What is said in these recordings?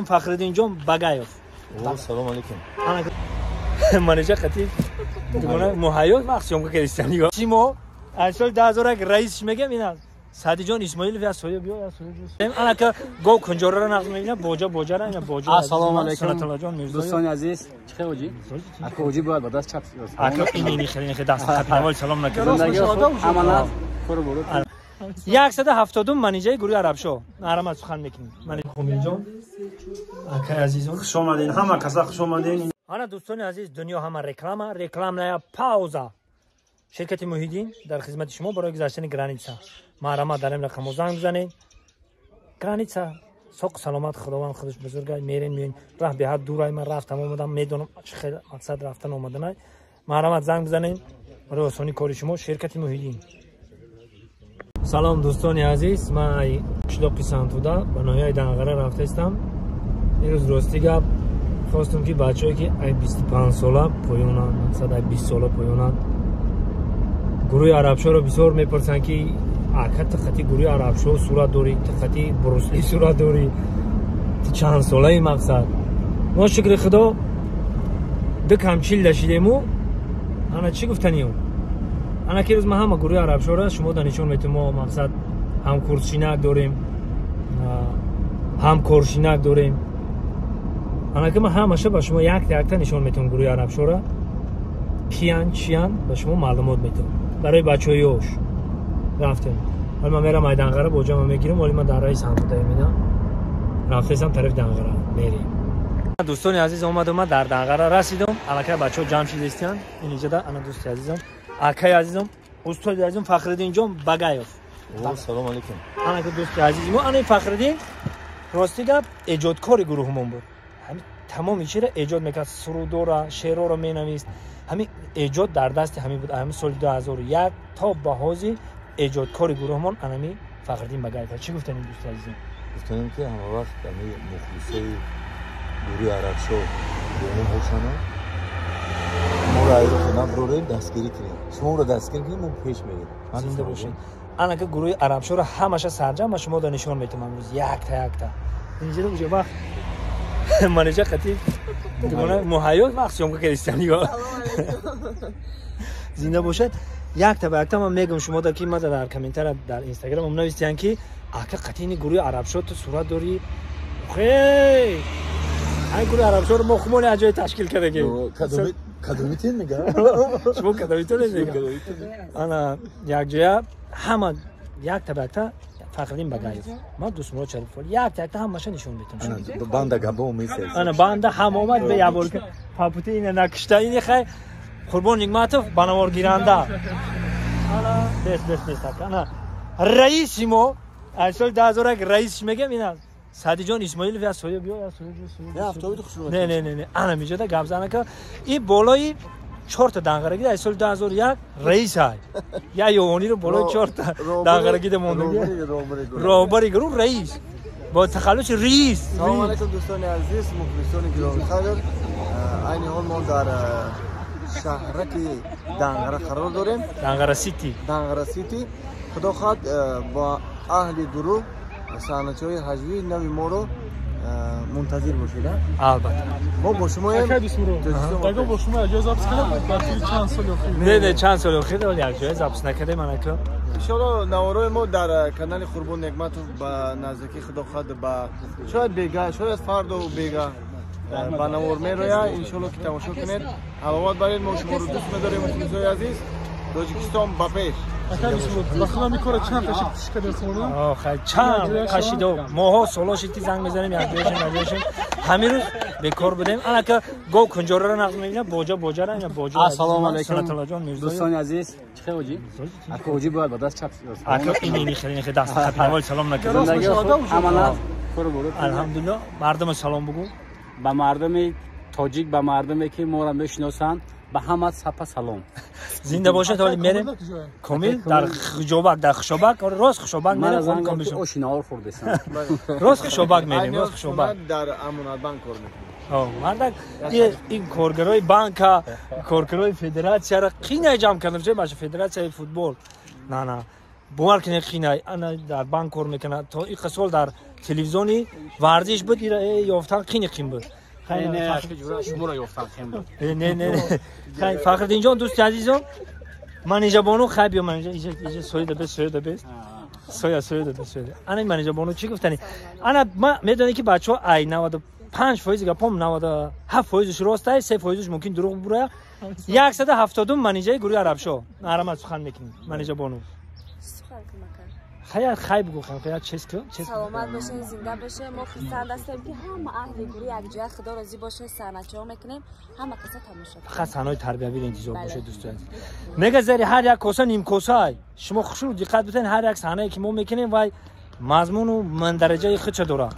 Fakhreddin Jon Bagayev. Salom alaikum. Manager Khatib. Digona muhayyab maxsiyom Kristiyaniga. Simo asol 2001 rais megam ina. Sadijon Ismoilov ya so'yib yo ya so'yib. Ana ka go kunjorara naqm ina boja ra ina boja. Assalomu alaykum. Do'stoni aziz. Chiqay oji. Aka oji bo'l dast chap. Aka ini xilini dast xapinavol salom nakam. Amalat ko'rib bo'lib. 170 منیجر گروه عربشو نرم سخن میکنیم من خومیل جان اکای عزیزم خوش آمدین همه کسا خوش آمدین انا دوستان عزیز دنیا همه رکلام نه پاوزا شرکت محیدین در خدمت شما برای گذشتن گرانیتسا ما داریم رقم زنگ بزنین گرانیتسا سوق سلامت خداوند خودش بزرگه میرین راه به حد دورای من رفتم اومدم میدونم خیلی مقصد رفتن اومدن ما زنگ بزنین برای آسانی کار شما شرکت محیدین. سلام دوستان عزیز، من قشلاق سنتودا به ناحیه دنغره رفته استم. امروز راستی گپ خواستم که بچه‌ای که 25 ساله پایانن، مثلا 20 ساله پایانن گروه عربشو رو بسیار میپرسن که اکت خطی گروه عربشو صورت داری، خطی بروسلی صورت داری، چند ساله این مقصد. ما شکر خدا دکم چیل داشتیمو. انا چی گفتنیو؟ انا که روز ما همه گروه عربشو را شما دانشون میتونم ما مقصد هم کورسینک داریم هم کورشینک داریم. انا که ما همشه با شما یک تا نشون میتونم گروه عربشو را کیان چیان با شما معلومات میتونم برای بچه‌هایش رفتیم. ولی من میرم دنغره با جام میگیرم ولی من در راه سنتودا میرم رفتم طرف دنغره میریم. دوستان عزیز اومدم در دنغره رسیدم. الان بچه‌ها جمع شده استن اینجا دا. انا دوست عزیزم اکای عزیزم استاد عزیزم فخردین جان بگایف. سلام علیکم. انا که دوست عزیزم انا فخردین راستی گپ ایجادکار گروهمون بود. همین تمام چیزا ایجاد میکرد، سرودورا شعرها رو مینویست. همین ایجاد در دست همین بود. همین سال 2001 تا به حاضر ایجادکار گروهمون انمی فخردین بگایف. چی گفتن این دوست عزیزم؟ گفتن که همه وقت همین مخلصای گروه عربشو دونم هوشانا مورای کنم برای دستگیری کنیم. شما رو دستگیر کنیم و پیش میریم. زنده باشین. انا که گروه عربشو رو همش سرجم شما دانشون میتونم امروز یک تا اینجا رو وقت منیجر خطیب دیگه محیط مخصوصا کریستیانیگا زنده باشد. یک تا من میگم شما در کی ماده در کامنتر در اینستاگرام هم نوشتین که آقا قطعی گروه عربشو تو صورت داری. خیلی این گروه عربشو رو مخمون اجای تشکیل کرده. کدومیتین میگه؟ شما کدومیتین میگه؟ انا یک جا همه یک تا فخردین بگایف. ما دوست مرا چرا فول یک تا همش نشون میدم. انا بنده گبو میسه. انا بنده هم اومد به یابول که پاپوتی این نکشته این خیلی قربان نگماتف بنوار گیرنده. انا بس انا رئیسیمو اصل 2001 رئیس میگم اینا. سادیجان اسماعیلov یا so'yib yo ya so'yib. نه افتاد خوشم. نه انا میجوده گپ زنه که این بالای 4 تا دنگرگی در سال 2001 رئیس های یا یونی رو بالای 4 تا دنگرگی ده موندگی راهبری گروه رئیس با تخلص رئیس. سلام علیکم دوستان عزیز مخلصان گرامی قدر. این حال ما در شهرک دنگره قرار داریم. دنگره سیتی خدا خواد با اهل گروه سانچوی حجوی نوی ما رو منتظر باشید. البته ما با شما هم اگه با شما اجازه ابس کنم بعد چند سال اخیر نه چند سال اخیر ولی یک جای ابس نکرده من اکرام ان شاء الله نوارای ما در کانال قربان نعمت با نزدیکی خدا خود با شاید بیگا شاید فرد و بیگا با نوار میرویا ان شاء الله که تماشا کنید. حلوات برید. ما شما رو دوست می‌داریم دوستای عزیز. تاجیکستان با پیش. داخل میکره چند تا شکل درسونه؟ آخه چند کشیده ماها سالاشی که زنگ میزنیم یک همین روز بیکار بودیم. انا که گو کنجوره رو نقم میبینم boja را اینا boja. السلام علیکم دوستان عزیز. چخه اوجی؟ اکا اوجی باید دست چپ. اکا اینی خیلی دست خپنوال سلام نکرد. امانت کوڕ بولید. الحمدلله مردم سلام بگو. با مردم تاجیک با مردمی که ما را میشناسند به همه سلام. زنده باشید. حالی میریم کامل در خشابک راست خشابک میریم. من زنگ گفتم آشناور خوردستم. راست خشابک میریم. راست خشابک در امانت بانک کار میکنیم. مردک این کارگرای بانک کارگرای فدراسیون را قینه جمع کردم چه باشه فدراسیون فوتبال نه باور کنید خینه انا در بانک کار میکنه تا این سال در تلویزیونی ورزش بود یافتن خینه خیم بود نه شما رو یافتن خیم بود نه فخردین جان دوست عزیزم منیجر بانو خیلی منیجر اینجا سویده به سویده به سویده انا منیجر بانو چی گفتنی انا ما میدونی که بچه‌ها ای 95% گپم 97% راست است 3% ممکن دروغ بگه 170 منیجر گروه عربشو نرمت سخن میکنیم منیجر بانو خیلی بگو خیلی چیز که سلامت باشه زنده باشه ما خیلی هستیم که همه اهل گروه یک جای خدا راضی باشه سرنچه‌ها میکنیم همه کسا تماشا فقط صحنه تربیوی انتظار باشه دوستان میگذاری هر یک کوسه نیم کوسه شما خوشو دقت بتین هر یک صحنه که ما میکنیم وای مضمون و مندرجه خودش داره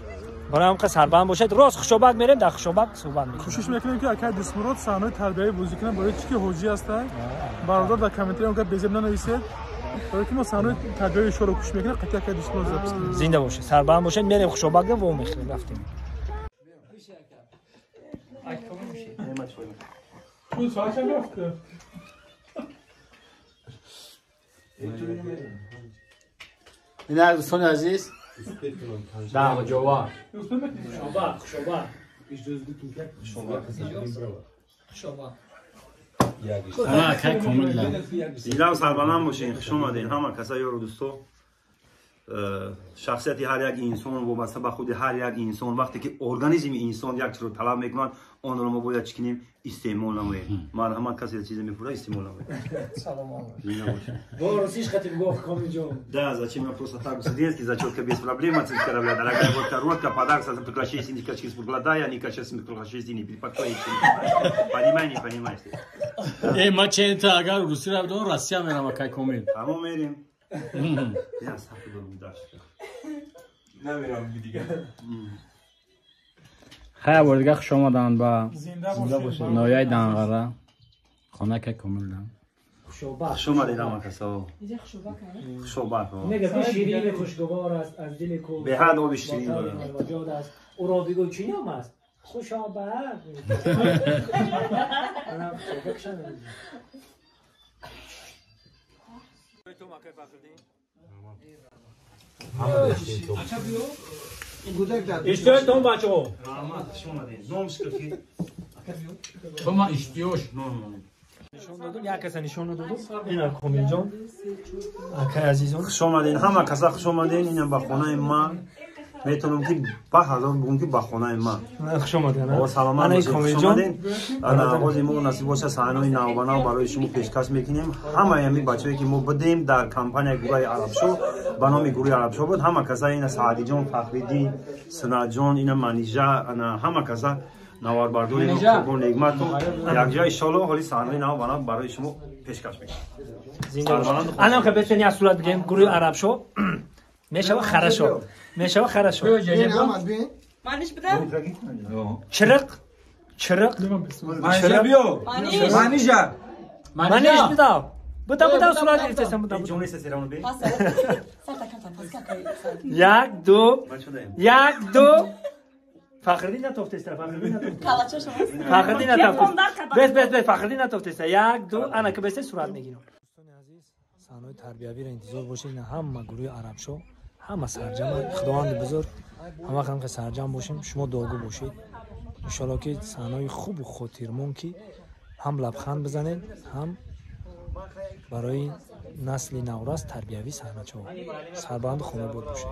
برای هم که سربند باشه راست خوشابت میریم در خوشابت صحبت میکنیم کوشش میکنیم که اگر دسمرات صحنه تربیوی بازی کنن برای چی که حاجی هستن برادر در کامنتری اون که بزم ننویسید برای که ما صحنه تربیوی شو رو کوشش میکنیم قطعا که دسمرات زبط زنده باشه سربند باشه میریم خوشابت و میخریم رفتیم تو ساعت چند رفت این از دوستان عزیز دعوا جوان زیرا سربلند باشین خوش اومدین همه کسایی رو دوستو شخصیت هر یک انسان وابسته به خود هر یک انسان وقتی که ارگانیسم انسان یک چیز رو طلب میکنن اون رو ما باید چکنیم استعمال نماییم مرحمت کسی چیز میپره استعمال نماییم سلام ورسیش хотим гов комидион да зачем я просто так сидеть зачетка без проблем отсюда бля дорогая вот короткая подарок за приглашение синдикатчик с бургладая они качественно приглашение не подходит понимаете ما چند تا اگر روسی رو بدون روسیه میرم کای کومل همون میریم یا صفحه دارم داشت نمیرم دیگه خیلی بار دیگه خوش آمدن با نایای دنغره خانه که کامل دن خوش اومدید همه کسا خوشوبت میگه شیرین خوشگوار است از دل کو به حد آب شیرین وجود است او را بگو چی نام است خوش آمد İşte don bacho. Toma istiyoruz. نشون دادم یک کس نشون دادم اینا کومیل جان اکای عزیزان خوش اومدین همه کسا خوش اومدین اینم با خونه ما میتونم که با هزار بگم که با خونه ما خوش اومدین آقا سلامت باشید خوش اومدین انا آغاز ما نصیب باشه صحنه نوبنا برای شما پیشکش میکنیم همه یمی بچه‌ای که ما بدیم در کمپانی گروه عرب شو به نام گروه عرب شو بود همه کسا اینا سعادی جان فخریدین سنا جان اینا منیجا انا همه کسا نوار برداری قربون نعمت یک جای انشالله حالی صحنه نو بنا برای شما پیشکش میکنم الان که بتونی از صورت بگیم گروه عرب شو میشه خرشو میشه خرشو مانیش بدم چرق منیجا بیو منیجا منیش بدم بودم صورت گرفتم بودم جونی سرمون بی یک دو فخردین نتوفته است فخردین نتوفته بس فخردین نتوفته است یک دو انا که بس صورت میگیرم دوستان عزیز صحنه تربیوی را انتظار باشید همه گروه عرب شو همه سرجم خداوند بزرگ همه هم که سرجم باشیم شما داغو باشید ان شاء الله که صحنه خوب و خاطرمون که هم لبخند بزنید هم برای نسل نوراس تربیوی صحنه چو سربند خونه بود باشید